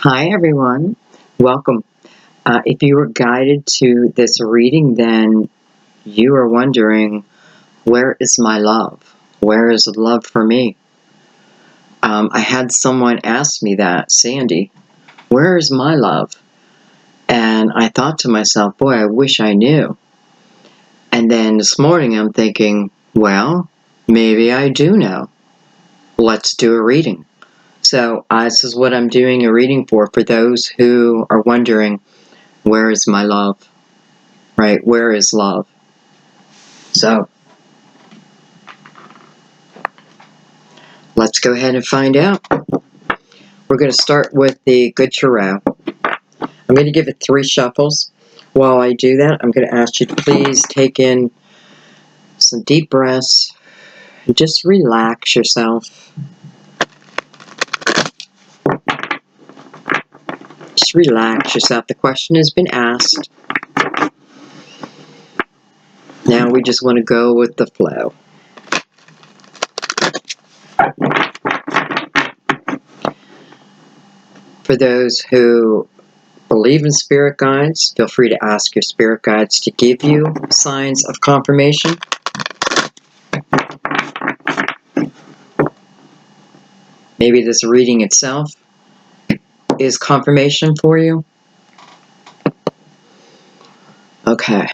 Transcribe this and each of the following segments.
Hi everyone, welcome. If you were guided to this reading, then you are wondering, where is my love? Where is love for me? I had someone ask me that, Sandy, where is my love? And I thought to myself, boy, I wish I knew. And then this morning I'm thinking, well, maybe I do know. Let's do a reading. So this is what I'm doing a reading for those who are wondering, where is my love? Right? Where is love? So, let's go ahead and find out. We're going to start with the Good Tarot. I'm going to give it 3 shuffles. While I do that, I'm going to ask you to please take in some deep breaths and just relax yourself. Just relax yourself. The question has been asked. Now we just want to go with the flow. For those who believe in spirit guides, feel free to ask your spirit guides to give you signs of confirmation. Maybe this reading itself is confirmation for you. Okay.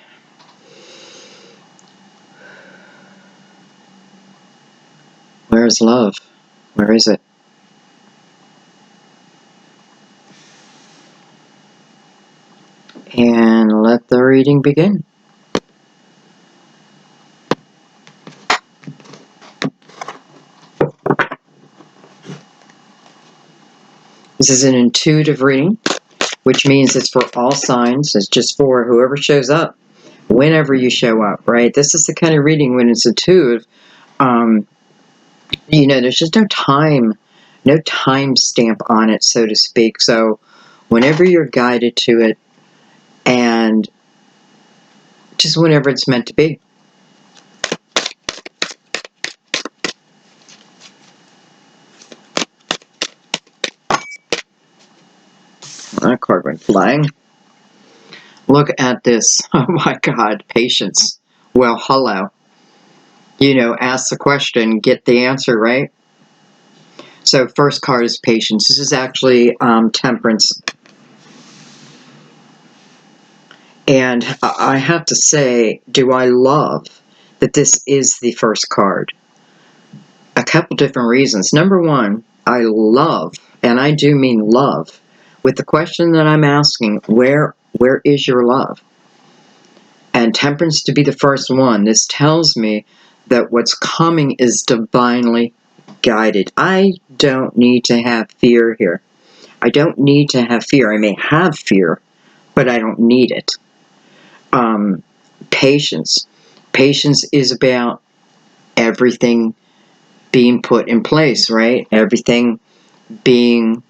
Where is love? Where is it? And let the reading begin. This is an intuitive reading, which means it's for all signs. It's just for whoever shows up, whenever you show up, right? This is the kind of reading when it's intuitive. There's just no time stamp on it, so to speak. So whenever you're guided to it, and just whenever it's meant to be. That card went flying. Look at this. Oh my God, patience. Well, hello. Ask the question, get the answer, right? So first card is patience. This is actually temperance. And I have to say, do I love that this is the first card? A couple different reasons. Number one, I love, and I do mean love, with the question that I'm asking, where is your love? And temperance to be the first one. This tells me that what's coming is divinely guided. I don't need to have fear here. I don't need to have fear. I may have fear, but I don't need it. Patience. Patience is about everything being put in place, right? Everything being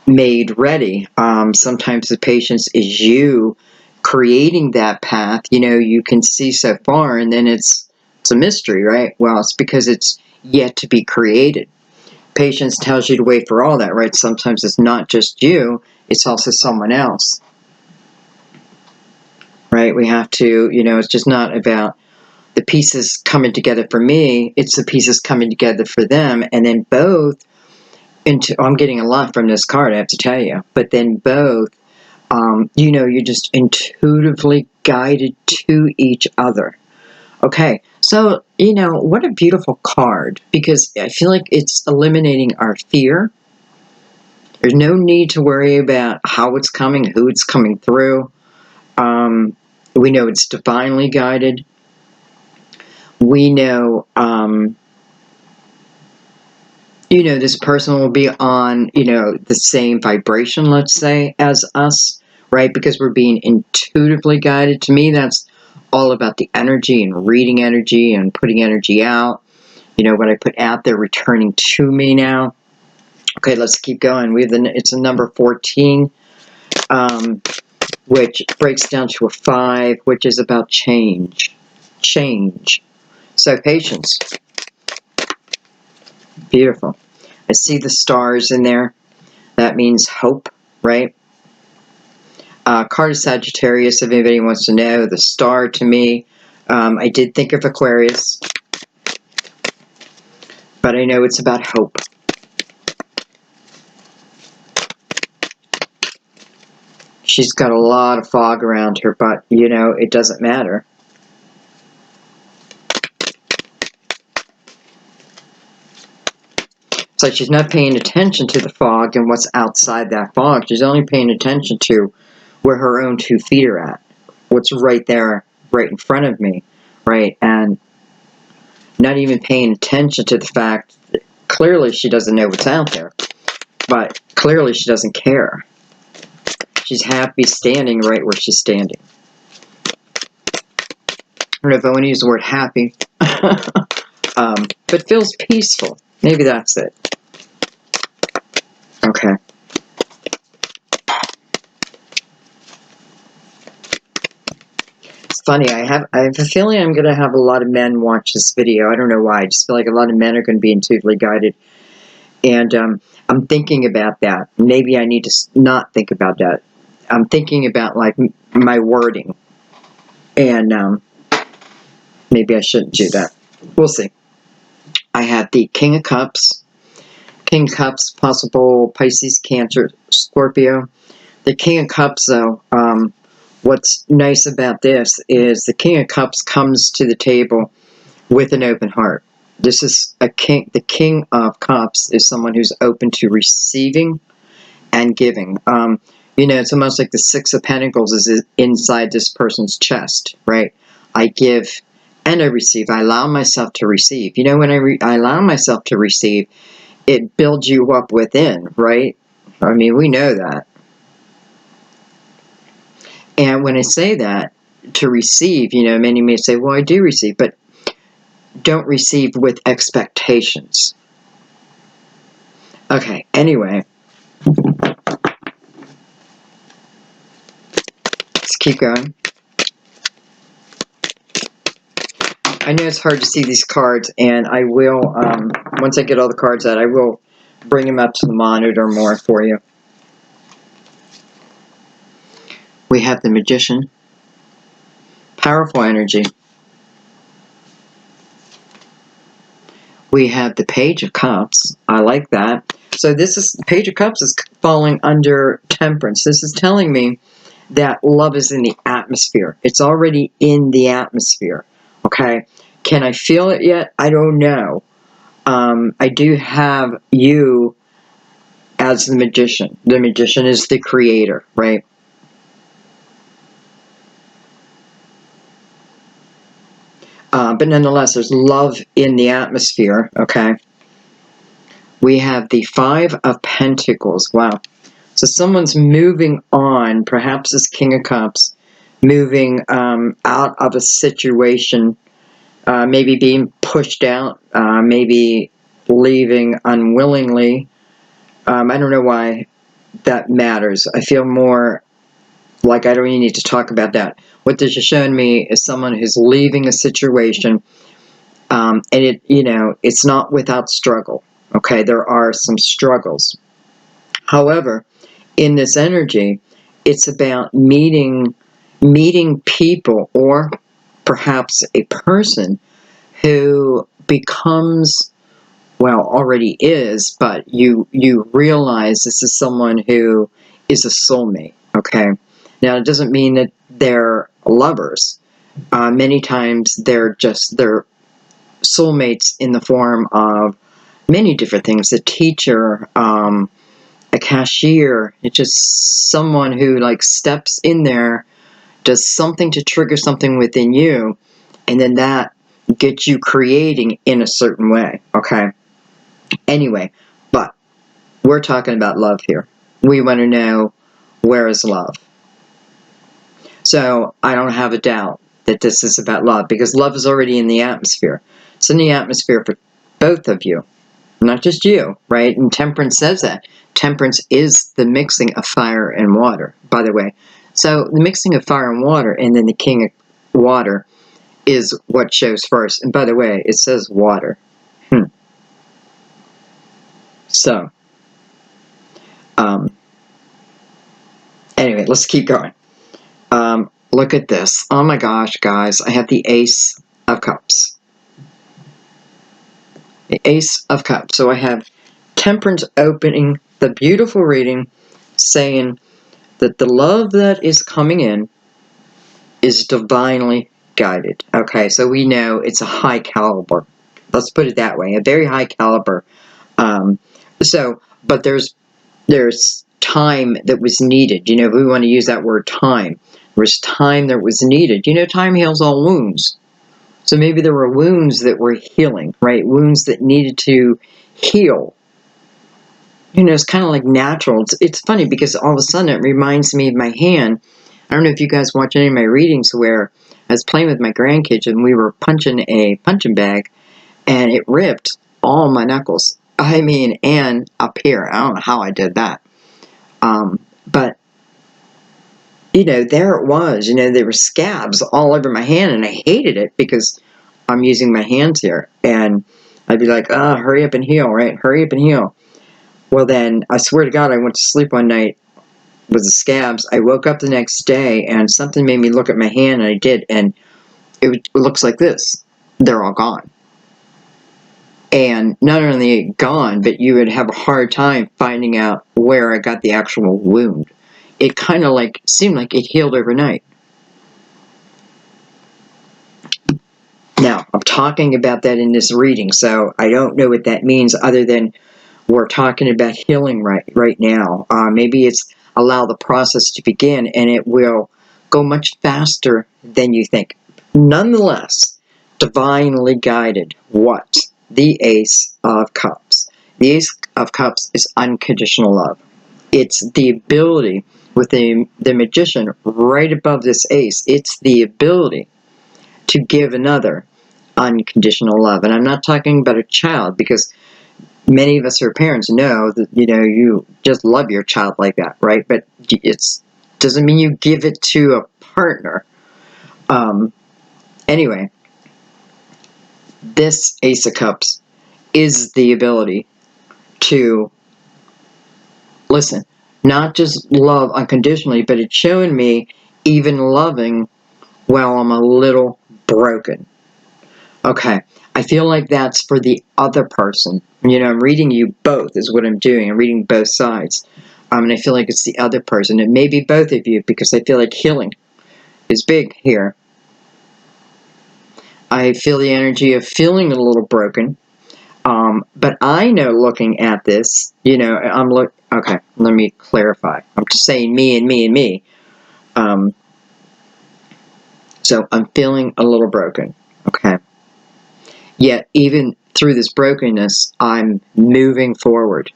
made ready. Sometimes the patience is you creating that path. You can see so far, and then it's a mystery, right? Well, it's because it's yet to be created. Patience tells you to wait for all that, right? Sometimes it's not just you, it's also someone else, right? We have to, it's just not about the pieces coming together for me, it's the pieces coming together for them, and then both I'm getting a lot from this card, I have to tell you, but then both, you're just intuitively guided to each other. Okay, so, what a beautiful card, because I feel like it's eliminating our fear. There's no need to worry about how it's coming, who it's coming through. We know it's divinely guided. We know, this person will be on, the same vibration, let's say, as us, right? Because we're being intuitively guided. To me, that's all about the energy and reading energy and putting energy out. What I put out there returning to me now. Okay, let's keep going. It's a number 14, which breaks down to a 5, which is about change. Change. So patience. Beautiful. I see the stars in there. That means hope. right? Card of Sagittarius, if anybody wants to know. The star to me, I did think of Aquarius, but I know it's about hope. She's got a lot of fog around her, but, you know, it doesn't matter. It's like she's not paying attention to the fog and what's outside that fog. She's only paying attention to where her own 2 feet are at. What's right there, right in front of me, right? And not even paying attention to the fact that clearly she doesn't know what's out there. But clearly she doesn't care. She's happy standing right where she's standing. I don't know if I want to use the word happy. But feels peaceful. Maybe that's it. Okay. It's funny. I have a feeling I'm going to have a lot of men watch this video. I don't know why. I just feel like a lot of men are going to be intuitively guided. And I'm thinking about that. Maybe I need to not think about that. I'm thinking about, like, my wording. And maybe I shouldn't do that. We'll see. I have the King of Cups. King of Cups, possible Pisces, Cancer, Scorpio. The King of Cups, though, what's nice about this is the King of Cups comes to the table with an open heart. This is a king. The King of Cups is someone who's open to receiving and giving. You know, it's almost like the 6 of Pentacles is inside this person's chest, right? I give and I receive. I allow myself to receive. You know, when I allow myself to receive, it builds you up within, right? I mean, we know that. And when I say that, to receive, you know, many may say, well, I do receive, but don't receive with expectations. Okay, anyway. Let's keep going. I know it's hard to see these cards, and I will, once I get all the cards out, I will bring them up to the monitor more for you. We have the Magician. Powerful energy. We have the Page of Cups. I like that. So this is, Page of Cups is falling under Temperance. This is telling me that love is in the atmosphere. It's already in the atmosphere. Okay? Can I feel it yet? I don't know. I do have you as the Magician. The Magician is the creator, right? But nonetheless, there's love in the atmosphere, okay? We have the 5 of Pentacles. Wow. So someone's moving on, perhaps this King of Cups, moving out of a situation, maybe being pushed out, maybe leaving unwillingly. I don't know why that matters. I feel more like I don't even need to talk about that. What this is showing me is someone who's leaving a situation, and it, you know, it's not without struggle. Okay, there are some struggles. However, in this energy, it's about meeting people, or perhaps a person who becomes, well, already is, but you realize this is someone who is a soulmate. Okay, now it doesn't mean that they're lovers. Many times they're soulmates in the form of many different things. A teacher, a cashier. It's just someone who, like, steps in there, does something to trigger something within you, and then that gets you creating in a certain way. Okay. Anyway, but we're talking about love here. We want to know, where is love? So I don't have a doubt that this is about love, because love is already in the atmosphere. It's in the atmosphere for both of you, not just you, right? And Temperance says that. Temperance is the mixing of fire and water, by the way. So the mixing of fire and water, and then the King of Water is what shows first. And by the way, it says water. So, Anyway, let's keep going. Look at this. Oh my gosh, guys. I have the Ace of Cups. The Ace of Cups. So I have Temperance opening the beautiful reading, saying that the love that is coming in is divinely guided. Okay, so we know it's a high caliber. Let's put it that way. A very high caliber. But there's time that was needed. You know, we want to use that word time. There was time that was needed. You know, time heals all wounds. So maybe there were wounds that were healing, right? Wounds that needed to heal. You know, it's kind of like natural. It's funny because all of a sudden it reminds me of my hand. I don't know if you guys watch any of my readings where I was playing with my grandkids and we were punching a punching bag and it ripped all my knuckles. I mean, and up here. I don't know how I did that. But, you know, there it was. You know, there were scabs all over my hand, and I hated it because I'm using my hands here. And I'd be like, oh, hurry up and heal, right? Hurry up and heal. Well, then, I swear to God, I went to sleep one night with the scabs. I woke up the next day, and something made me look at my hand, and I did, and it looks like this. They're all gone. And not only gone, but you would have a hard time finding out where I got the actual wound. It kind of like seemed like it healed overnight. Now, I'm talking about that in this reading, so I don't know what that means other than we're talking about healing right now. Maybe it's allow the process to begin, and it will go much faster than you think. Nonetheless, divinely guided. What? The Ace of Cups. The Ace of Cups is unconditional love. It's the ability, with the Magician right above this ace, it's the ability to give another unconditional love. And I'm not talking about a child, because many of us who are parents know that, you know, you just love your child like that, right? But it doesn't mean you give it to a partner. Anyway, this Ace of Cups is the ability to, listen, not just love unconditionally, but it's showing me even loving while I'm a little broken. Okay, I feel like that's for the other person. You know, I'm reading you both is what I'm doing. I'm reading both sides. And I feel like it's the other person. It may be both of you, because I feel like healing is big here. I feel the energy of feeling a little broken. But I know, looking at this, you know, okay, let me clarify. I'm just saying me and me and me. So I'm feeling a little broken, okay? Yet, even through this brokenness, I'm moving forward.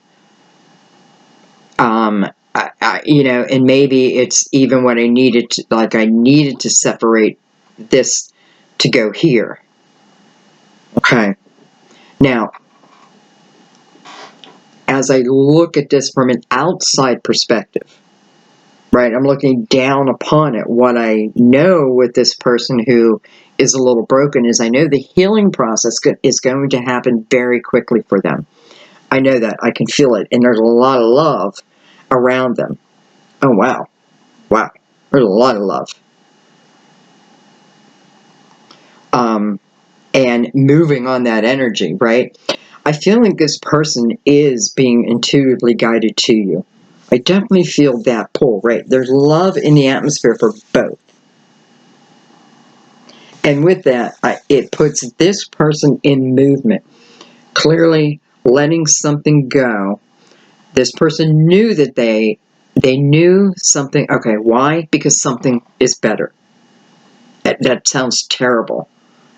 You know, and maybe it's even what I needed to, like I needed to separate this to go here. Okay. Now, as I look at this from an outside perspective, right, I'm looking down upon it. What I know with this person who is a little broken is I know the healing process is going to happen very quickly for them. I know that. I can feel it. And there's a lot of love around them. Oh, wow. Wow. There's a lot of love. And moving on that energy, right? I feel like this person is being intuitively guided to you. I definitely feel that pull, right? There's love in the atmosphere for both. And with that, it puts this person in movement. Clearly letting something go. This person knew that they knew something. Okay, why? Because something is better. That sounds terrible.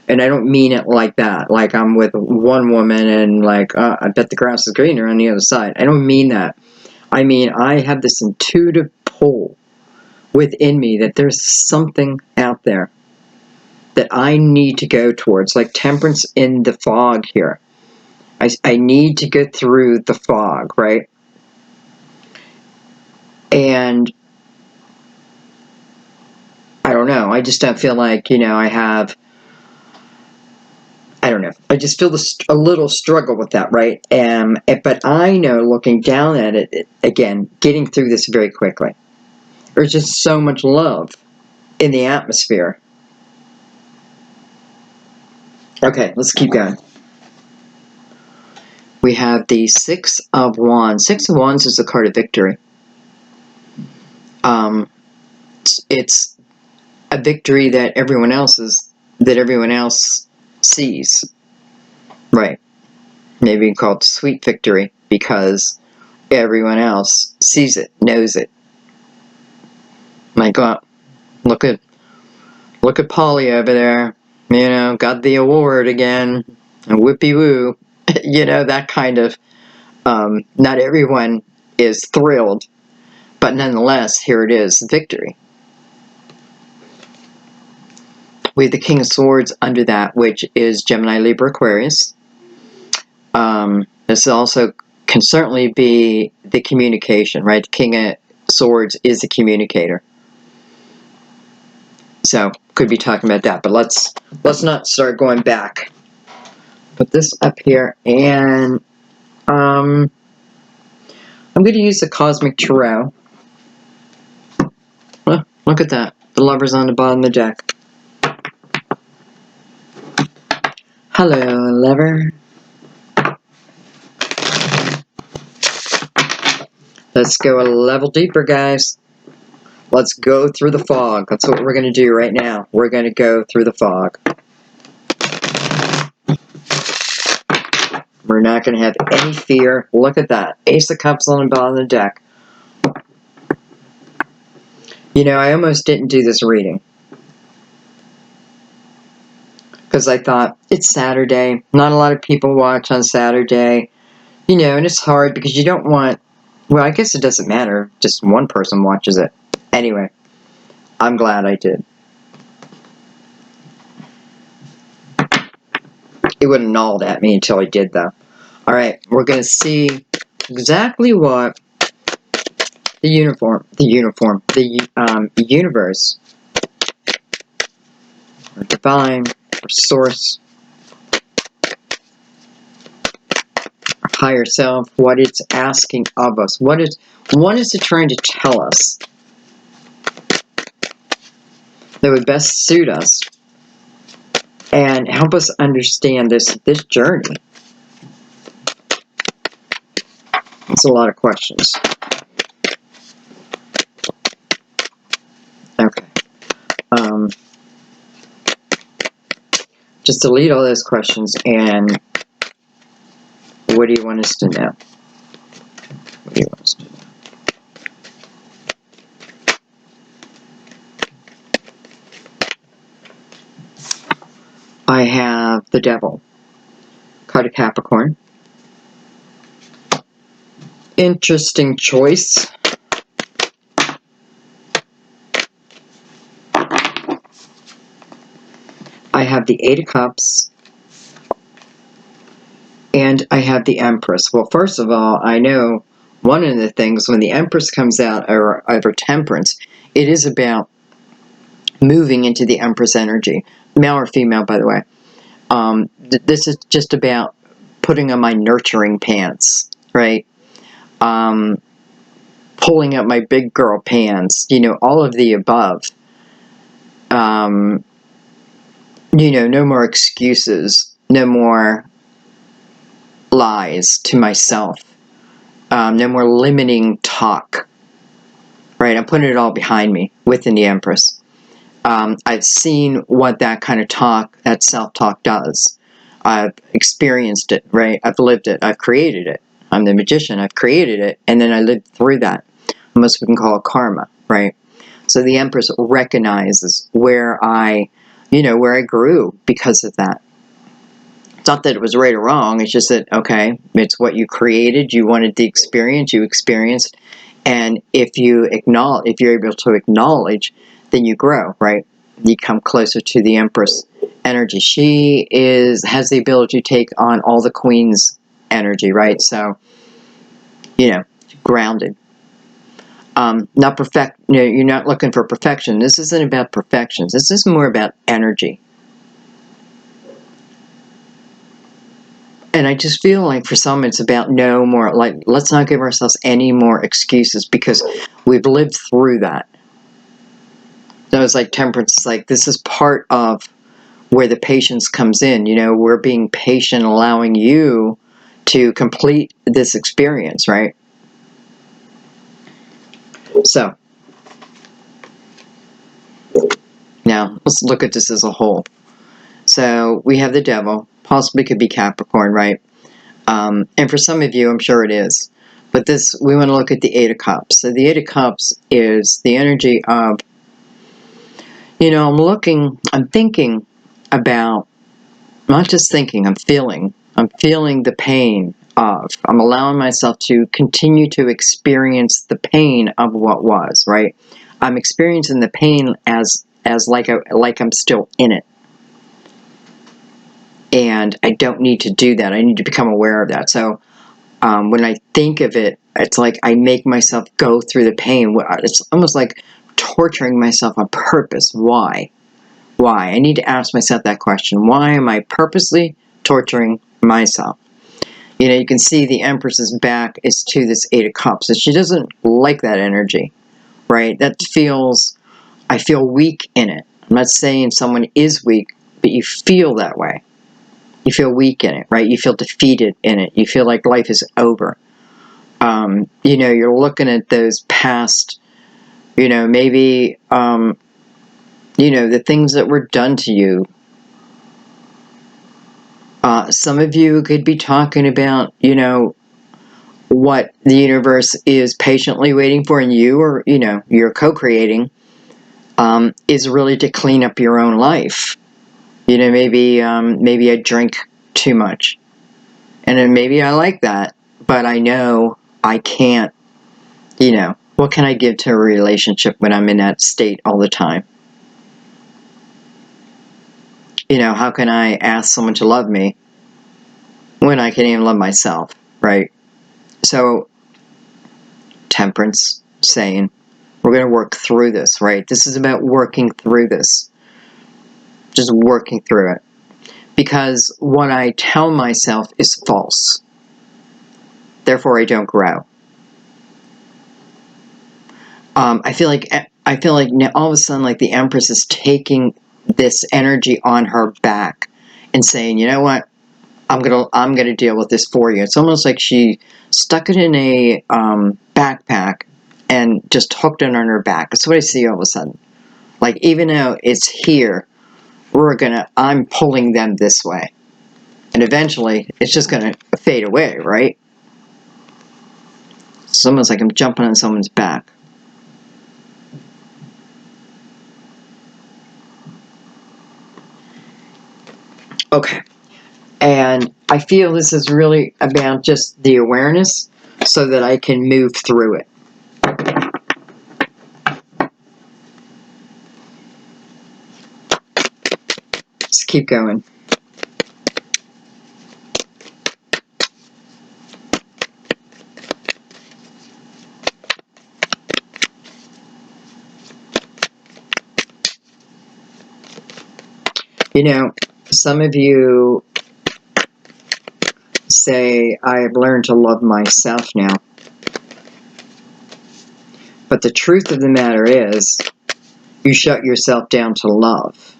And I don't mean it like that. Like I'm with one woman and like, I bet the grass is greener on the other side. I don't mean that. I mean, I have this intuitive pull within me that there's something out there that I need to go towards. Like Temperance in the fog here. I need to go through the fog, right? And I don't know. I just don't feel like, you know, I don't know. I just feel a little struggle with that, right? But I know, looking down at it, again, getting through this very quickly. There's just so much love in the atmosphere. Okay, let's keep going. We have the Six of Wands. Six of Wands is the card of victory. It's a victory that everyone else sees. Right. Maybe called sweet victory because everyone else sees it, knows it. My God, look at Polly over there. You know, got the award again. Whippy woo. You know, that kind of. Not everyone is thrilled, but nonetheless, here it is, victory. We have the King of Swords under that, which is Gemini, Libra, Aquarius. This also can certainly be the communication, right? The King of Swords is a communicator. So, could be talking about that, but let's not start going back. Put this up here, and I'm going to use the Cosmic Tarot. Look at that. The Lover's on the bottom of the deck. Hello, Lover. Let's go a level deeper, guys. Let's go through the fog. That's what we're going to do right now. We're going to go through the fog. We're not going to have any fear. Look at that. Ace of Cups on the bottom of the deck. You know, I almost didn't do this reading. Because I thought, it's Saturday. Not a lot of people watch on Saturday. You know, and it's hard because you don't want... Well, I guess it doesn't matter. Just one person watches it. Anyway, I'm glad I did. It wouldn't gnawed at me until I did, though. Alright, we're going to see exactly what the universe, or divine, or source, or higher self, what it's asking of us. What is it trying to tell us that would best suit us and help us understand this journey? It's a lot of questions. Okay. Just delete all those questions, and what do you want us to know? What do you want us to know? I have the Devil, card of Capricorn. Interesting choice. I have the Eight of Cups, and I have the Empress. Well, first of all, I know one of the things when the Empress comes out over Temperance, it is about moving into the Empress energy, male or female, by the way. This is just about putting on my nurturing pants, right? Pulling up my big girl pants, you know, all of the above. You know, no more excuses, no more lies to myself, no more limiting talk, right? I'm putting it all behind me within the Empress. I've seen what that kind of talk, that self-talk does. I've experienced it, right? I've lived it. I've created it. I'm the magician. I've created it, and then I lived through that. Almost we can call it karma, right? So the Empress recognizes where I grew because of that. It's not that it was right or wrong. It's just that, okay, it's what you created. You wanted the experience. You experienced. And if you're able to acknowledge, then you grow, right? You come closer to the Empress energy. She has the ability to take on all the Queen's energy, right? So, you know, grounded. Not perfect. You know, you're not looking for perfection. This isn't about perfections. This is more about energy. And I just feel like for some it's about no more, like, let's not give ourselves any more excuses because we've lived through that. So it's like Temperance is like, this is part of where the patience comes in. You know, we're being patient, allowing you to complete this experience, right? So, now let's look at this as a whole. So we have the Devil, possibly could be Capricorn, right? And for some of you, I'm sure it is. But this, we want to look at the Eight of Cups. So the Eight of Cups is the energy of, you know, I'm thinking about, not just thinking, I'm feeling the pain of, I'm allowing myself to continue to experience the pain of what was, right? I'm experiencing the pain as like I'm still in it. And I don't need to do that. I need to become aware of that. So when I think of it, it's like I make myself go through the pain. It's almost like torturing myself on purpose. Why? Why? I need to ask myself that question. Why am I purposely torturing myself? You know, you can see the Empress's back is to this Eight of Cups. And she doesn't like that energy, right? That feels, I feel weak in it. I'm not saying someone is weak, but you feel that way. You feel weak in it, right? You feel defeated in it. You feel like life is over. You know, you're looking at those past, you know, maybe, you know, the things that were done to you. Some of you could be talking about, you know, what the universe is patiently waiting for in you, or, you know, you're co-creating, is really to clean up your own life. You know, maybe I drink too much. And then maybe I like that, but I know I can't, you know, what can I give to a relationship when I'm in that state all the time? You know, how can I ask someone to love me when I can't even love myself, right? So, Temperance, saying, we're going to work through this, right? This is about working through this. Just working through it. Because what I tell myself is false. Therefore, I don't grow. I feel like now all of a sudden, like the Empress is taking this energy on her back and saying, you know what, I'm gonna deal with this for you. It's almost like she stuck it in a backpack and just hooked it on her back. That's what I see all of a sudden. Like, even though it's here, I'm pulling them this way, and eventually it's just gonna fade away, right? It's almost like I'm jumping on someone's back. Okay. And I feel this is really about just the awareness so that I can move through it. Let's keep going. You know, some of you say, I have learned to love myself now. But the truth of the matter is, you shut yourself down to love,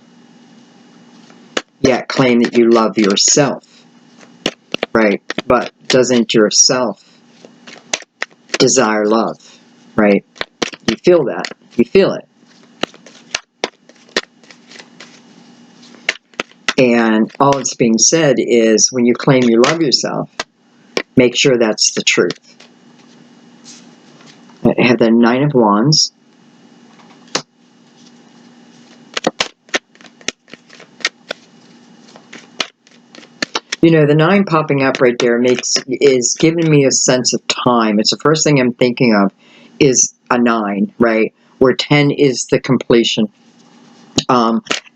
yet claim that you love yourself, right? But doesn't yourself desire love, right? You feel that. You feel it. And all that's being said is, when you claim you love yourself, make sure that's the truth. I have the Nine of Wands. You know, the 9 popping up right there is giving me a sense of time. It's the first thing I'm thinking of is a 9, right? Where 10 is the completion.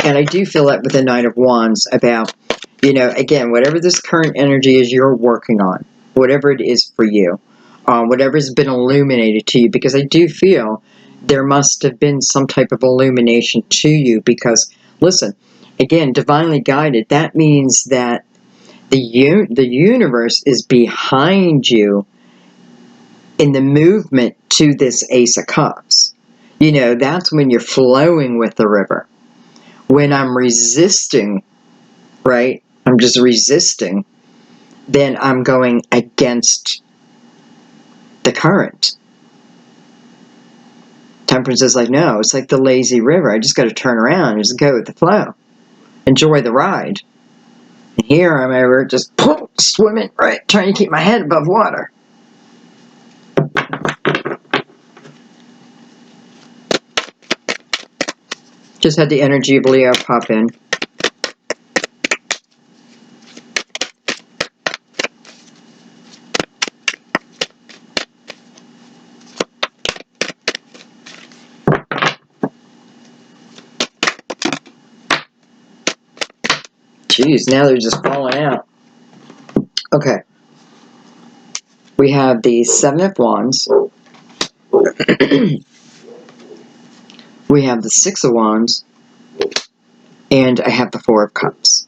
And I do feel that with the Nine of Wands about, you know, again, whatever this current energy is you're working on, whatever it is for you, whatever's been illuminated to you, because I do feel there must have been some type of illumination to you, because, listen, again, divinely guided, that means that the universe is behind you in the movement to this Ace of Cups. You know, that's when you're flowing with the river. When I'm resisting, right? I'm just resisting, then I'm going against the current. Temperance is like, no, it's like the lazy river. I just got to turn around and just go with the flow. Enjoy the ride. And here I'm over just swimming, right? Trying to keep my head above water. Just had the energy of Leo pop in. Jeez, now they're just falling out. Okay. We have the Seven of Wands. We have the Six of Wands. And I have the Four of Cups.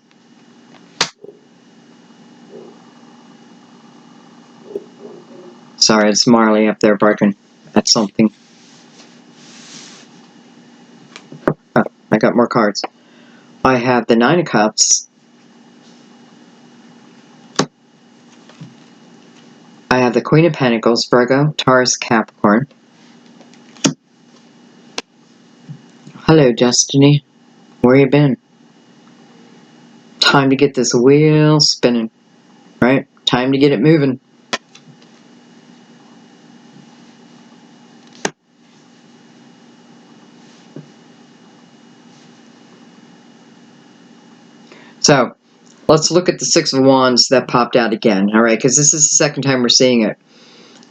Sorry, it's Marley up there barking at something. Oh, I got more cards. I have the Nine of Cups. I have the Queen of Pentacles, Virgo, Taurus, Capricorn. Hello, Destiny. Where you been? Time to get this wheel spinning, right? Time to get it moving. So, let's look at the Six of Wands that popped out again, all right? Because this is the second time we're seeing it.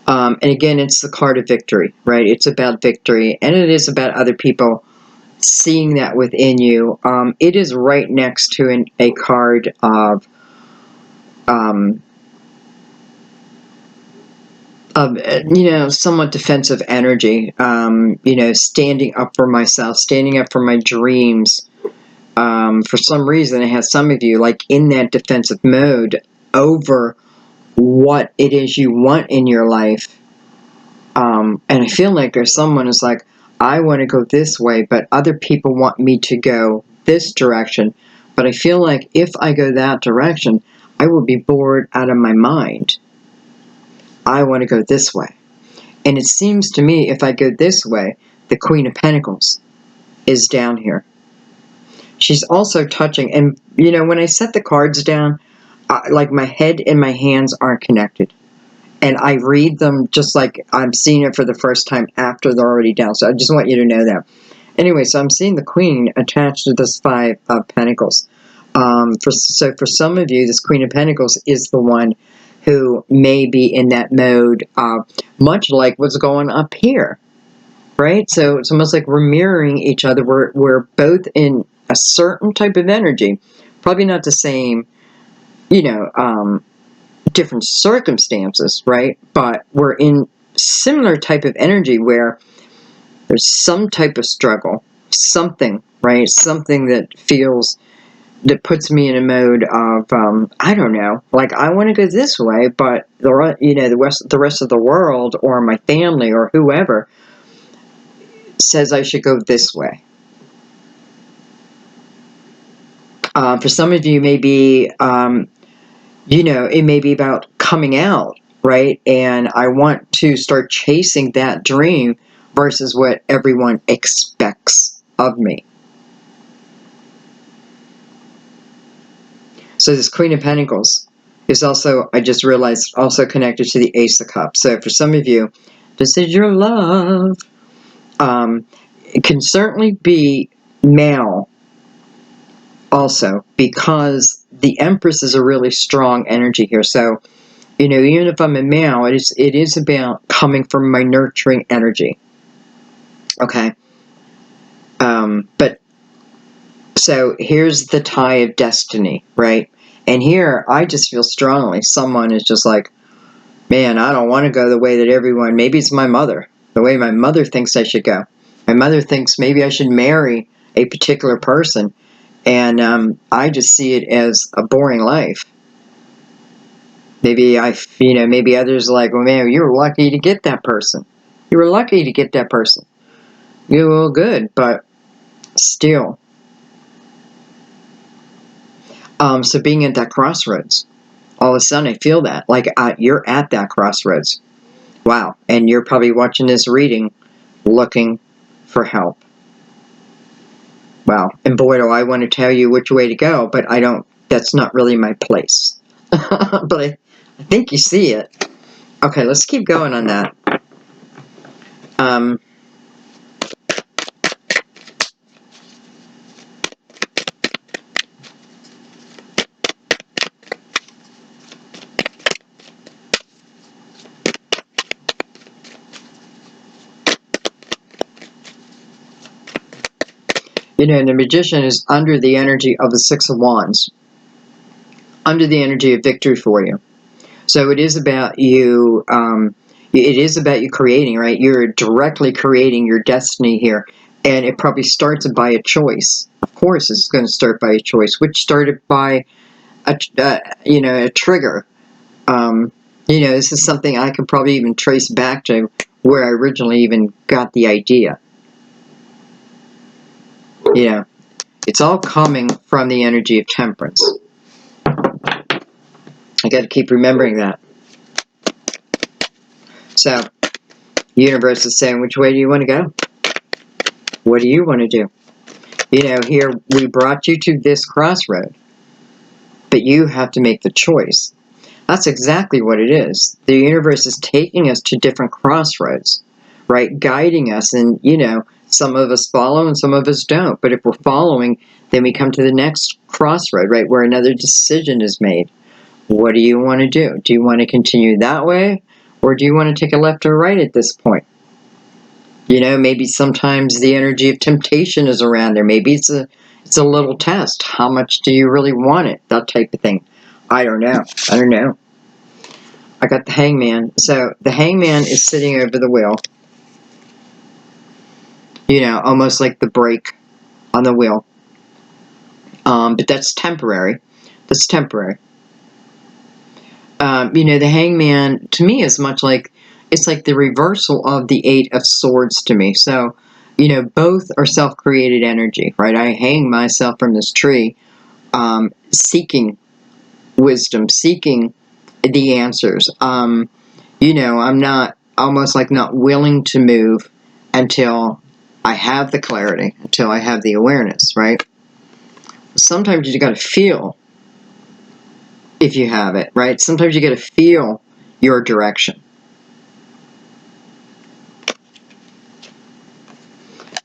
And again, it's the card of victory, right? It's about victory, and it is about other people seeing that within you. It is right next to a card of you know, somewhat defensive energy. You know, standing up for myself, standing up for my dreams. For some reason, it has some of you like in that defensive mode over what it is you want in your life. And I feel like there's someone who's like, I want to go this way, but other people want me to go this direction. But I feel like if I go that direction, I will be bored out of my mind. I want to go this way. And it seems to me if I go this way, the Queen of Pentacles is down here. She's also touching, and you know, when I set the cards down, like my head and my hands aren't connected. And I read them just like I'm seeing it for the first time after they're already down. So I just want you to know that. Anyway, so I'm seeing the Queen attached to this Five of Pentacles. So for some of you, this Queen of Pentacles is the one who may be in that mode, much like what's going up here, right? So it's almost like we're mirroring each other. We're both in a certain type of energy, probably not the same, you know, different circumstances, right? But we're in similar type of energy where there's some type of struggle, something, right? Something that puts me in a mode of, I don't know, like I want to go this way, but the rest of the world or my family or whoever says I should go this way. For some of you, maybe, you know, it may be about coming out, right? And I want to start chasing that dream versus what everyone expects of me. So this Queen of Pentacles is also, I just realized, also connected to the Ace of Cups. So for some of you, this is your love. It can certainly be male also, because the Empress is a really strong energy here. So, you know, even if I'm a male, it is about coming from my nurturing energy. Okay. But so here's the tie of destiny, right? And here I just feel strongly someone is just like, man, I don't want to go the way that everyone, maybe it's my mother, the way my mother thinks I should go. My mother thinks maybe I should marry a particular person. And I just see it as a boring life. Maybe maybe others are like, well, man, you were lucky to get that person. You were lucky to get that person. You're good, but still. So being at that crossroads, all of a sudden I feel that, like you're at that crossroads. Wow. And you're probably watching this reading, looking for help. Wow. And boy, do I want to tell you which way to go, but I don't, that's not really my place. But I think you see it. Okay, let's keep going on that. You know, the Magician is under the energy of the Six of Wands, under the energy of victory for you. So it is about you, it is about you creating, right? You're directly creating your destiny here. And it probably starts by a choice. Of course, it's going to start by a choice, which started by a trigger. This is something I could probably even trace back to where I originally even got the idea. It's all coming from the energy of temperance. I got to keep remembering that. So, the universe is saying, which way do you want to go? What do you want to do? Here we brought you to this crossroad, but you have to make the choice. That's exactly what it is. The universe is taking us to different crossroads, right? Guiding us, and some of us follow and some of us don't. But if we're following, then we come to the next crossroad, right, where another decision is made. What do you want to do? Do you want to continue that way, or do you want to take a left or right at this point? Maybe sometimes the energy of temptation is around there. Maybe it's a little test. How much do you really want it? That type of thing. I don't know. I got the Hangman. So the Hangman is sitting over the wheel. Almost like the brake on the wheel. But that's temporary. That's temporary. The Hangman, to me, is much like, it's like the reversal of the Eight of Swords to me. So, both are self-created energy, right? I hang myself from this tree, seeking wisdom, seeking the answers. I'm not, almost like not willing to move until I have the clarity, until I have the awareness, right? Sometimes you got to feel if you have it, right? Sometimes you got to feel your direction.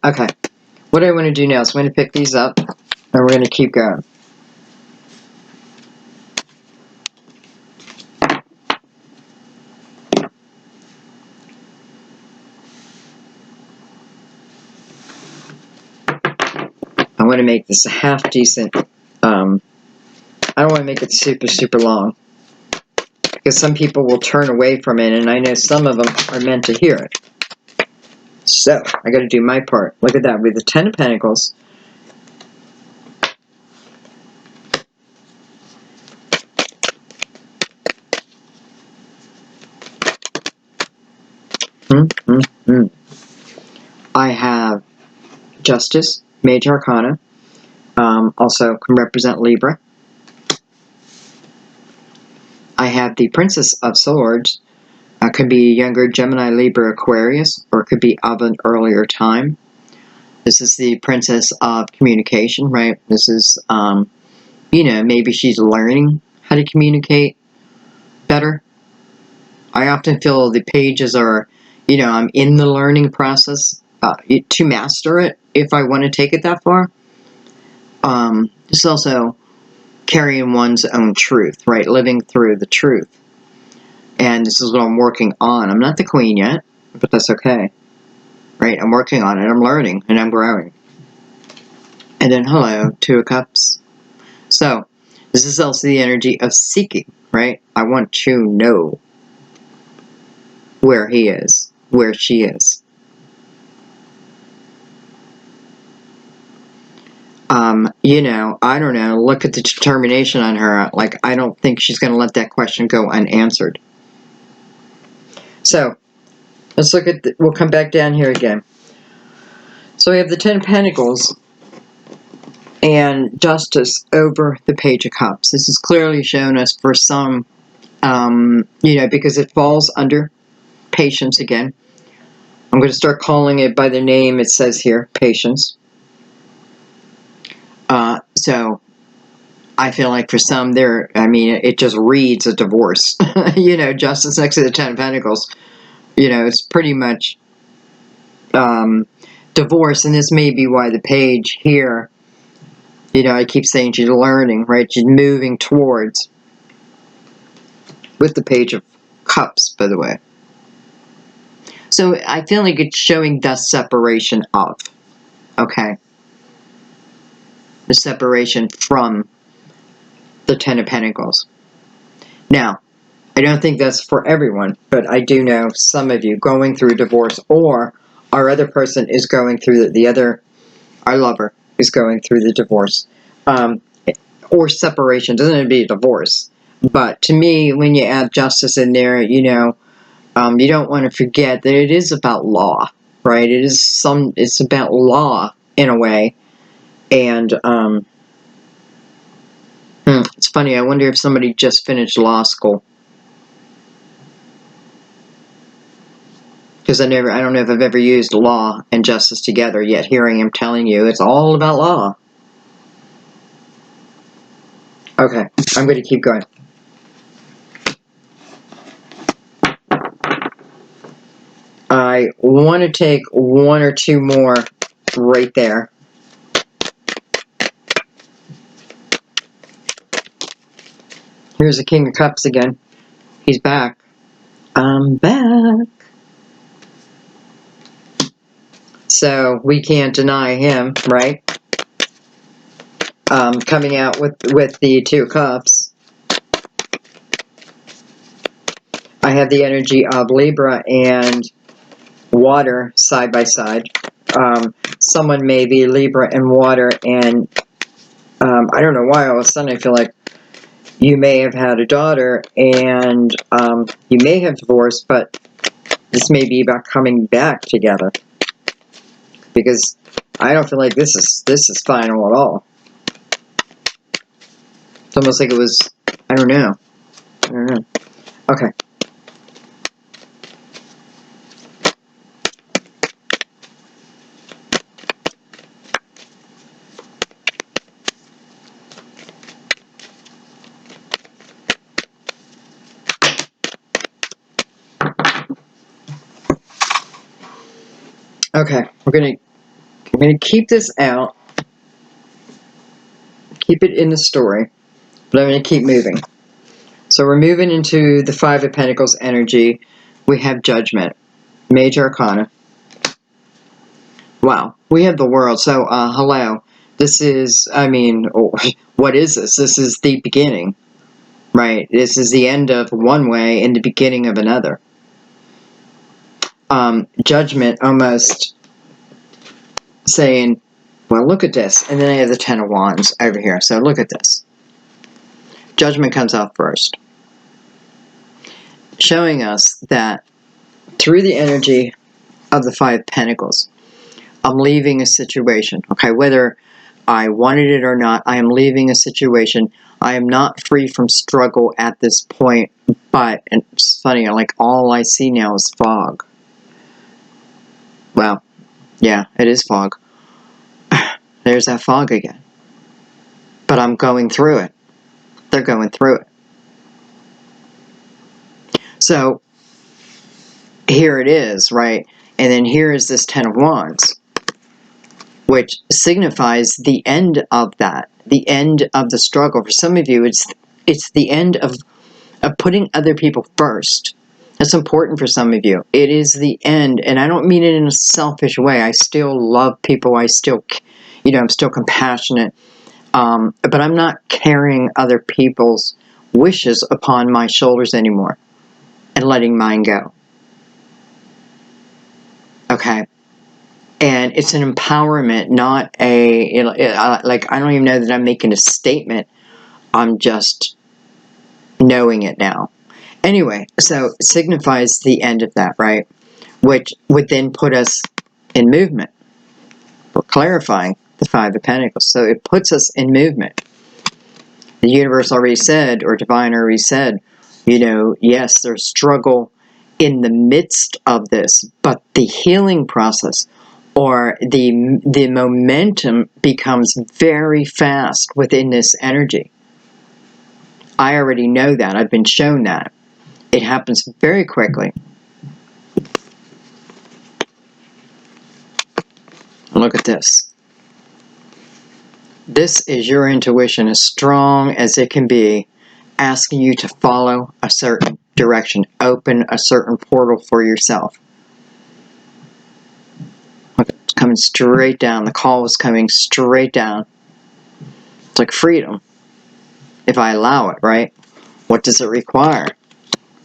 Okay, what I want to do now is I'm going to pick these up, and we're going to keep going. I want to make this a half decent, I don't want to make it super, super long, because some people will turn away from it, and I know some of them are meant to hear it. So, I got to do my part. Look at that, with the Ten of Pentacles. I have Justice, Major Arcana, also can represent Libra. I have the Princess of Swords, could be younger Gemini, Libra, Aquarius, or it could be of an earlier time. This is the Princess of Communication, right? This is, maybe she's learning how to communicate better. I often feel the pages are, I'm in the learning process to master it, if I want to take it that far. It's also carrying one's own truth, right? Living through the truth. And this is what I'm working on. I'm not the queen yet, but that's okay. Right? I'm working on it. I'm learning, and I'm growing. And then, hello, Two of Cups. So, this is also the energy of seeking, right? I want to know where he is, where she is. I don't know. Look at the determination on her. Like, I don't think she's going to let that question go unanswered. So, let's look at we'll come back down here again. So we have the Ten of Pentacles and Justice over the Page of Cups. This is clearly shown us for some, because it falls under patience again. I'm going to start calling it by the name it says here, patience. So I feel like for some it just reads a divorce. Justice next to the Ten of Pentacles. It's pretty much divorce, and this may be why the page here, I keep saying she's learning, right? She's moving towards, with the Page of Cups, by the way. So I feel like it's showing the separation of, okay? The separation from the Ten of Pentacles. Now, I don't think that's for everyone, but I do know some of you going through divorce, or our other person is going through our lover is going through the divorce, or separation. Doesn't have to be a divorce, but to me, when you add justice in there, you don't want to forget that it is about law, right? It's about law in a way, and it's funny. I wonder if somebody just finished law school. Because I don't know if I've ever used law and justice together, yet hearing him telling you it's all about law. Okay, I'm going to keep going. I want to take one or two more right there. Here's the King of Cups again. He's back. I'm back. So we can't deny him, right? Coming out with the Two of Cups. I have the energy of Libra and water side by side. Someone may be Libra and water, and I don't know why all of a sudden I feel like you may have had a daughter and you may have divorced, but this may be about coming back together, because I don't feel like this is final at all. It's almost like it was, I don't know. Okay. Okay, I'm gonna keep this out, keep it in the story, but I'm gonna keep moving. So we're moving into the Five of Pentacles energy. We have Judgment, Major Arcana. Wow, we have the World. So hello, this is, what is this? This is the beginning, right? This is the end of one way and the beginning of another. Judgment almost saying, well, look at this. And then I have the Ten of Wands over here. So look at this. Judgment comes out first, showing us that through the energy of the Five of Pentacles, I'm leaving a situation. Okay, whether I wanted it or not, I am leaving a situation. I am not free from struggle at this point, but, and it's funny, like all I see now is fog. Well, yeah, it is fog. There's that fog again. But I'm going through it. They're going through it. So, here it is, right? And then here is this Ten of Wands, which signifies the end of that, the end of the struggle. For some of you, it's the end of putting other people first. That's important for some of you. It is the end, and I don't mean it in a selfish way. I still love people. I still, I'm still compassionate. But I'm not carrying other people's wishes upon my shoulders anymore and letting mine go. Okay. And it's an empowerment, not a, like, I don't even know that I'm making a statement. I'm just knowing it now. Anyway, so it signifies the end of that, right? Which would then put us in movement. We're clarifying the Five of Pentacles. So it puts us in movement. The universe already said, or divine already said, you know, yes, there's struggle in the midst of this, but the healing process or the momentum becomes very fast within this energy. I already know that. I've been shown that. It happens very quickly. Look at this. This is your intuition, as strong as it can be, asking you to follow a certain direction, open a certain portal for yourself. Look, it's coming straight down. The call is coming straight down. It's like freedom. If I allow it, right? What does it require?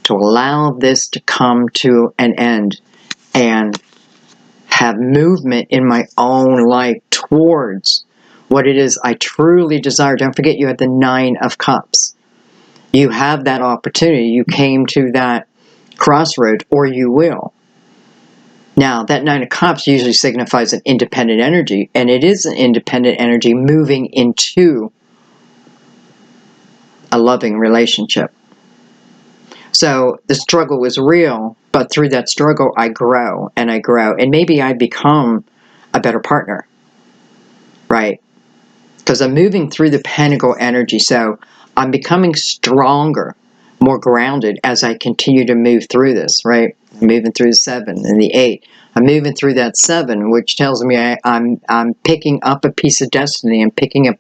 To allow this to come to an end and have movement in my own life towards what it is I truly desire. Don't forget, you have the Nine of Cups. You have that opportunity. You came to that crossroad, or you will. Now, that Nine of Cups usually signifies an independent energy, and it is an independent energy moving into a loving relationship. So the struggle was real, but through that struggle, I grow, and maybe I become a better partner, right? Because I'm moving through the Pentacle energy, so I'm becoming stronger, more grounded as I continue to move through this, right? I'm moving through the 7 and the 8. I'm moving through that 7, which tells me I'm picking up a piece of destiny. I'm picking up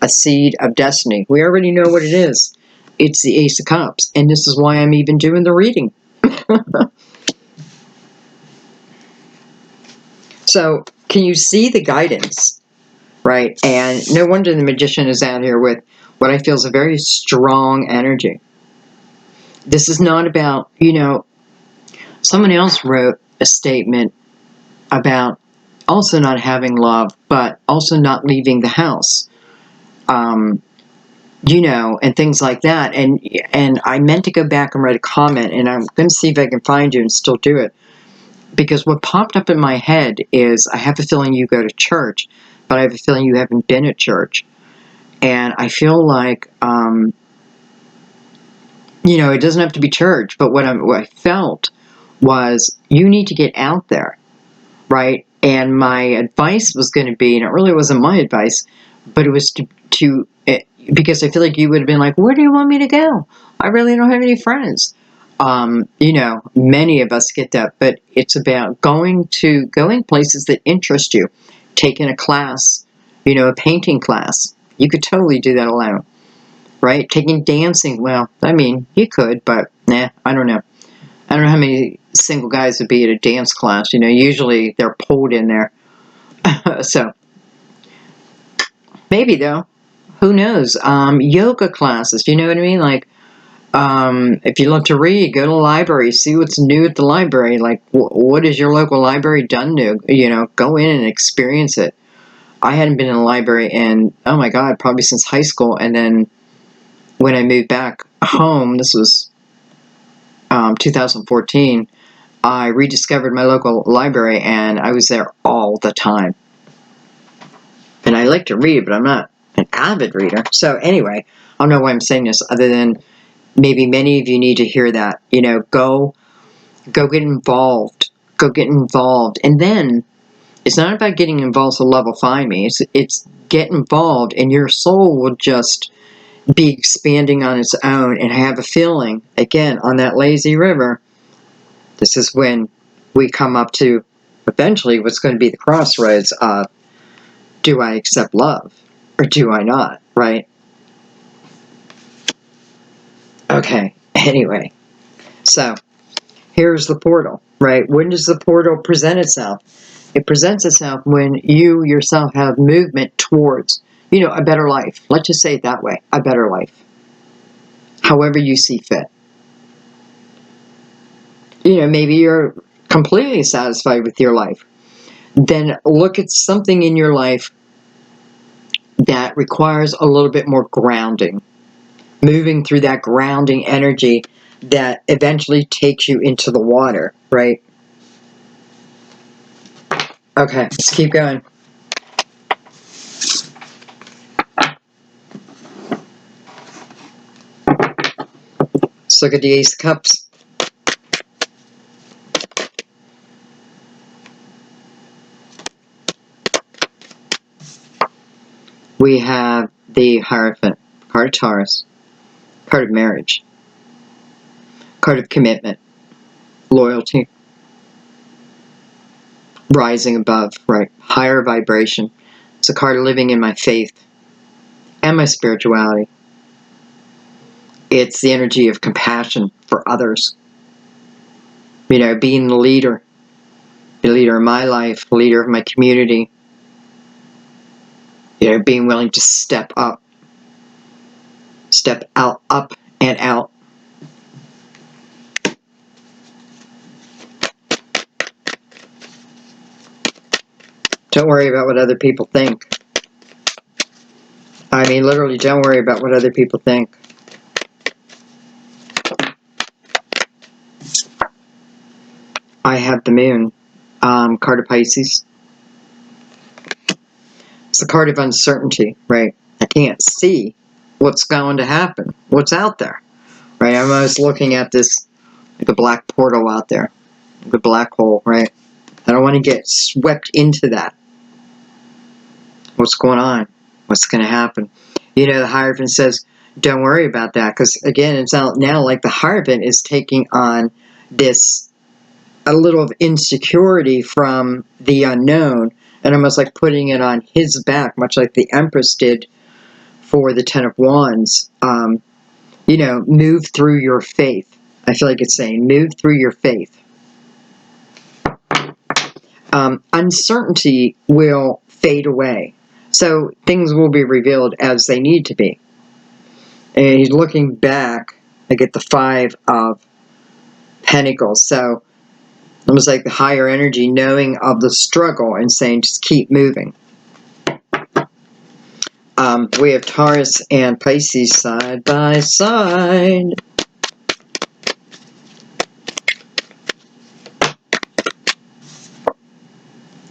a seed of destiny. We already know what it is. It's the Ace of Cups, and this is why I'm even doing the reading. So, can you see the guidance, right? And no wonder the Magician is out here with what I feel is a very strong energy. This is not about, you know, someone else wrote a statement about also not having love, but also not leaving the house. You know, and things like that. And I meant to go back and write a comment, and I'm going to see if I can find you and still do it. Because what popped up in my head is, I have a feeling you go to church, but I have a feeling you haven't been at church. And I feel like, you know, it doesn't have to be church, but what I felt was, you need to get out there, right? And my advice was going to be, and it really wasn't my advice, but it was because I feel like you would have been like, where do you want me to go? I really don't have any friends. You know, many of us get that, but it's about going places that interest you, taking a class, you know, a painting class. You could totally do that alone, right? Taking dancing. Well, I mean, you could, but nah, I don't know. I don't know how many single guys would be at a dance class. You know, usually they're pulled in there. So, maybe though. Who knows? Yoga classes, you know what I mean? Like, if you love to read, go to the library, see what's new at the library. Like, what has your local library done new? You know, go in and experience it. I hadn't been in a library in, oh my God, probably since high school. And then when I moved back home, this was 2014, I rediscovered my local library, and I was there all the time. And I like to read, but I'm not an avid reader. So anyway, I don't know why I'm saying this, other than maybe many of you need to hear that. You know, go get involved. Go get involved. And then, it's not about getting involved so love will find me. It's get involved, and your soul will just be expanding on its own. And I have a feeling, again, on that lazy river, this is when we come up to, eventually, what's going to be the crossroads of, do I accept love or do I not, right? Okay, anyway. So, here's the portal, right? When does the portal present itself? It presents itself when you yourself have movement towards, you know, a better life. Let's just say it that way, a better life. However you see fit. You know, maybe you're completely satisfied with your life. Then look at something in your life that requires a little bit more grounding. Moving through that grounding energy that eventually takes you into the water, right? Okay, let's keep going. Let's look at the Ace of Cups. We have the Hierophant, card of Taurus, card of marriage, card of commitment, loyalty, rising above, right? Higher vibration. It's a card of living in my faith and my spirituality. It's the energy of compassion for others. You know, being the leader of my life, the leader of my community. You know, being willing to step up, step out, up and out. Don't worry about what other people think. I mean, literally, don't worry about what other people think. I have the Moon, card of Pisces. It's the card of uncertainty, right? I can't see what's going to happen, what's out there, right? I'm always looking at this like a black portal out there, like a black hole, right? I don't want to get swept into that. What's going on? What's going to happen? You know, the Hierophant says, don't worry about that, because again, it's out now like the Hierophant is taking on this, a little of insecurity from the unknown, and almost like putting it on his back, much like the Empress did for the Ten of Wands. You know, move through your faith. I feel like it's saying, move through your faith. Uncertainty will fade away. So things will be revealed as they need to be. And he's looking back, I get the Five of Pentacles. So almost like the higher energy knowing of the struggle and saying just keep moving. We have Taurus and Pisces side by side.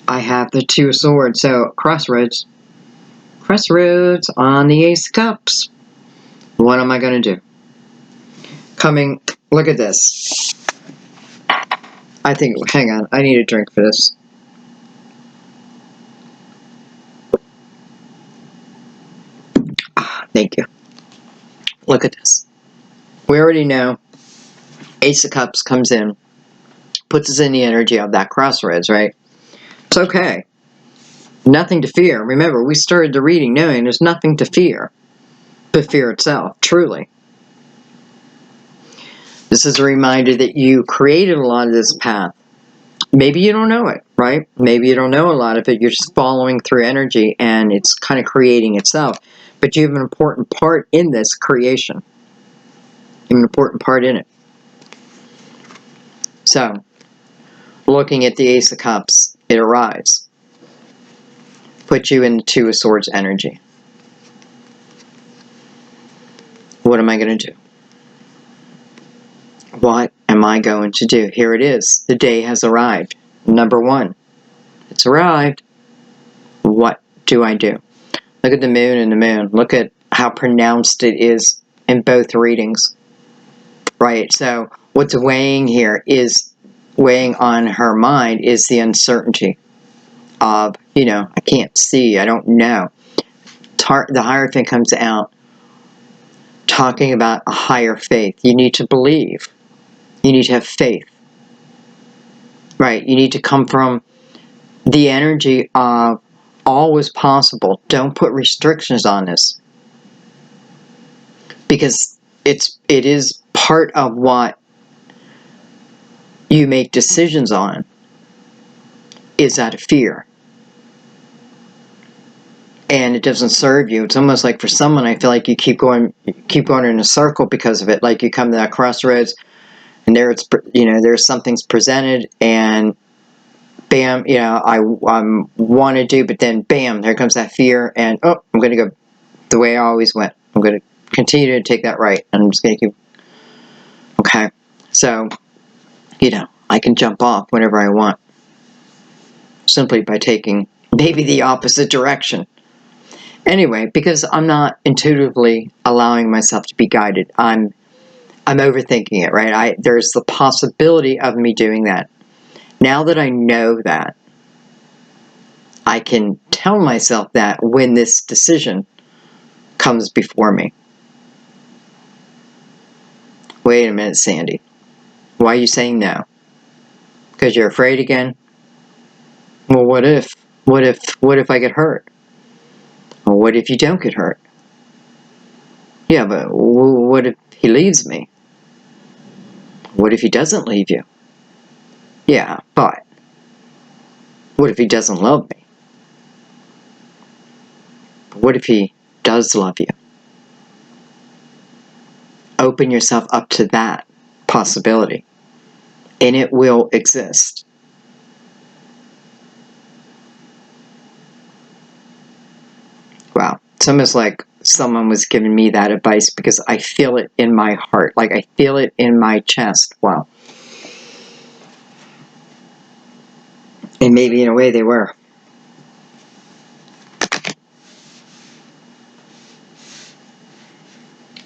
I have the Two of Swords. So crossroads. Crossroads on the Ace of Cups. What am I going to do? Coming, look at this. I think, hang on, I need a drink for this. Thank you. Look at this. We already know Ace of Cups comes in, puts us in the energy of that crossroads, right? It's okay. Nothing to fear. Remember, we started the reading knowing there's nothing to fear but fear itself, truly. This is a reminder that you created a lot of this path. Maybe you don't know it, right? Maybe you don't know a lot of it. You're just following through energy and it's kind of creating itself. But you have an important part in this creation. You have an important part in it. So, looking at the Ace of Cups, it arrives. Put you in the Two of Swords energy. What am I going to do? What am I going to do? Here it is. The day has arrived. Number one. It's arrived. What do I do? Look at the Moon and the Moon. Look at how pronounced it is in both readings. Right? So what's weighing here is, weighing on her mind is the uncertainty of, you know, I can't see. I don't know. The Hierophant comes out talking about a higher faith. You need to believe. You need to have faith. Right? You need to come from the energy of all is possible. Don't put restrictions on this. Because it is part of what you make decisions on is out of fear. And it doesn't serve you. It's almost like for someone, I feel like you keep going in a circle because of it. Like you come to that crossroads and there it's, you know, there's something's presented and bam, you know, I want to do, but then bam, there comes that fear and, oh, I'm going to go the way I always went. I'm going to continue to take that right. And I'm just going to keep, okay. So, you know, I can jump off whenever I want. Simply by taking maybe the opposite direction. Anyway, because I'm not intuitively allowing myself to be guided. I'm I'm overthinking it, right? There's the possibility of me doing that. Now that I know that, I can tell myself that when this decision comes before me. Wait a minute, Sandy. Why are you saying no? Because you're afraid again? Well, what if? What if I get hurt? Well, what if you don't get hurt? Yeah, but what if he leaves me? What if he doesn't leave you? Yeah, but what if he doesn't love me? What if he does love you? Open yourself up to that possibility, and it will exist. Wow. It's almost like someone was giving me that advice because I feel it in my heart. Like I feel it in my chest. Wow. And maybe in a way they were.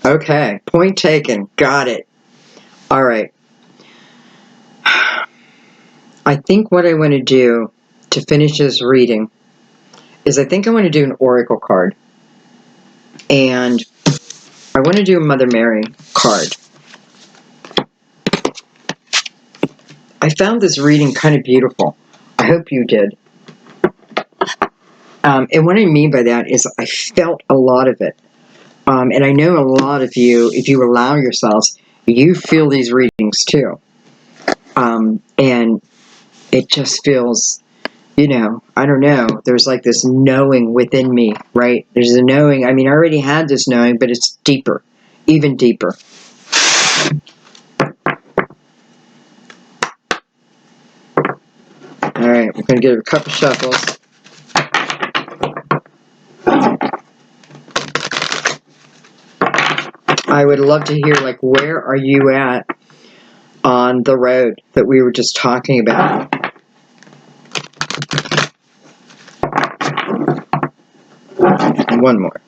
Okay. Point taken. Got it. All right. I think what I want to do to finish this reading is I think I want to do an oracle card. And I want to do a Mother Mary card. I found this reading kind of beautiful. I hope you did. And what I mean by that is I felt a lot of it. And I know a lot of you, if you allow yourselves, you feel these readings too. And it just feels, you know, I don't know. There's like this knowing within me, right? There's a knowing. I mean, I already had this knowing, but it's deeper, even deeper. All right, we're going to give it a couple shuffles. I would love to hear, like, where are you at on the road that we were just talking about? One more.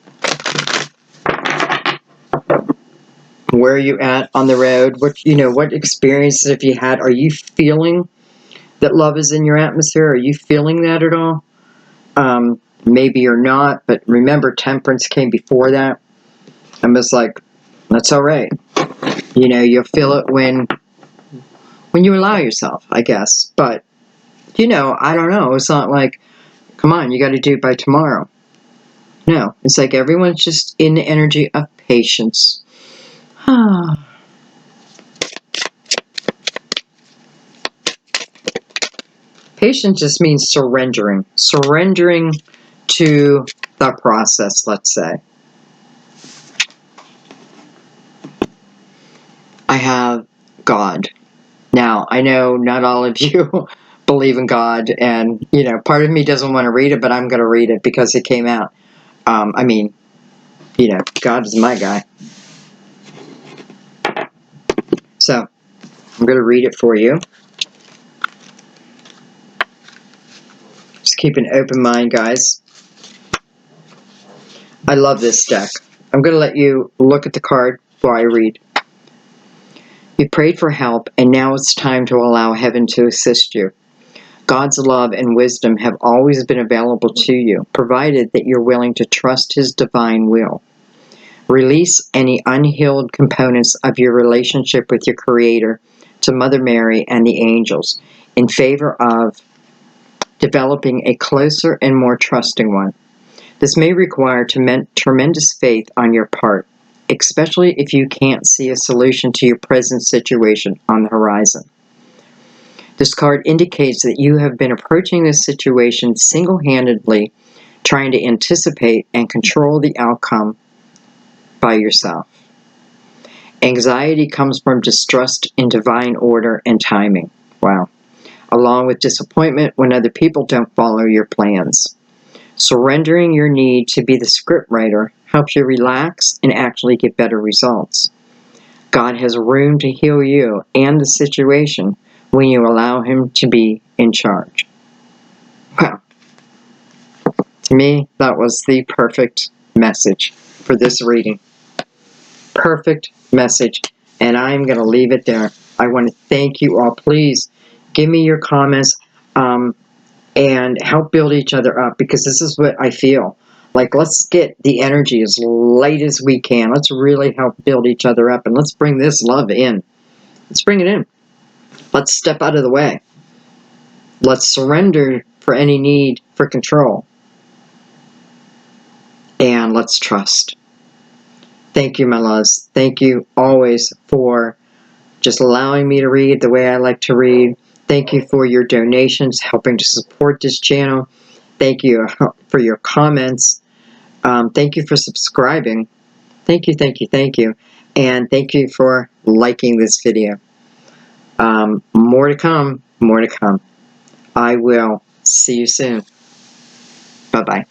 Where are you at on the road? What experiences have you had? Are you feeling that love is in your atmosphere? Are you feeling that at all? Maybe you're not, but remember, temperance came before that. I'm just like, that's all right. You know, you'll feel it when you allow yourself, I guess. But, you know, I don't know. It's not like, come on, you got to do it by tomorrow. No, it's like everyone's just in the energy of patience. Patience just means surrendering. Surrendering to the process, let's say. I have God. Now, I know not all of you believe in God, and, you know, part of me doesn't want to read it, but I'm going to read it because it came out. I mean, you know, God is my guy. So, I'm going to read it for you. Just keep an open mind, guys. I love this deck. I'm going to let you look at the card while I read. You prayed for help, and now it's time to allow heaven to assist you. God's love and wisdom have always been available to you, provided that you're willing to trust His divine will. Release any unhealed components of your relationship with your Creator to Mother Mary and the angels in favor of developing a closer and more trusting one. This may require tremendous faith on your part, especially if you can't see a solution to your present situation on the horizon. This card indicates that you have been approaching this situation single-handedly, trying to anticipate and control the outcome by yourself. Anxiety comes from distrust in divine order and timing. Wow. Along with disappointment when other people don't follow your plans. Surrendering your need to be the scriptwriter helps you relax and actually get better results. God has room to heal you and the situation when you allow Him to be in charge. Wow. To me, that was the perfect message for this reading. Perfect message And I'm going to leave it there. I want to thank you all. Please give me your comments and help build each other up, because this is what I feel. Like, let's get the energy as light as we can. Let's really help build each other up, and let's bring this love in. Let's bring it in. Let's step out of the way. Let's surrender for any need for control. And let's trust. Thank you, my loves. Thank you always for just allowing me to read the way I like to read. Thank you for your donations, helping to support this channel. Thank you for your comments. Thank you for subscribing. Thank you, thank you, thank you. And thank you for liking this video. More to come, more to come. I will see you soon. Bye-bye.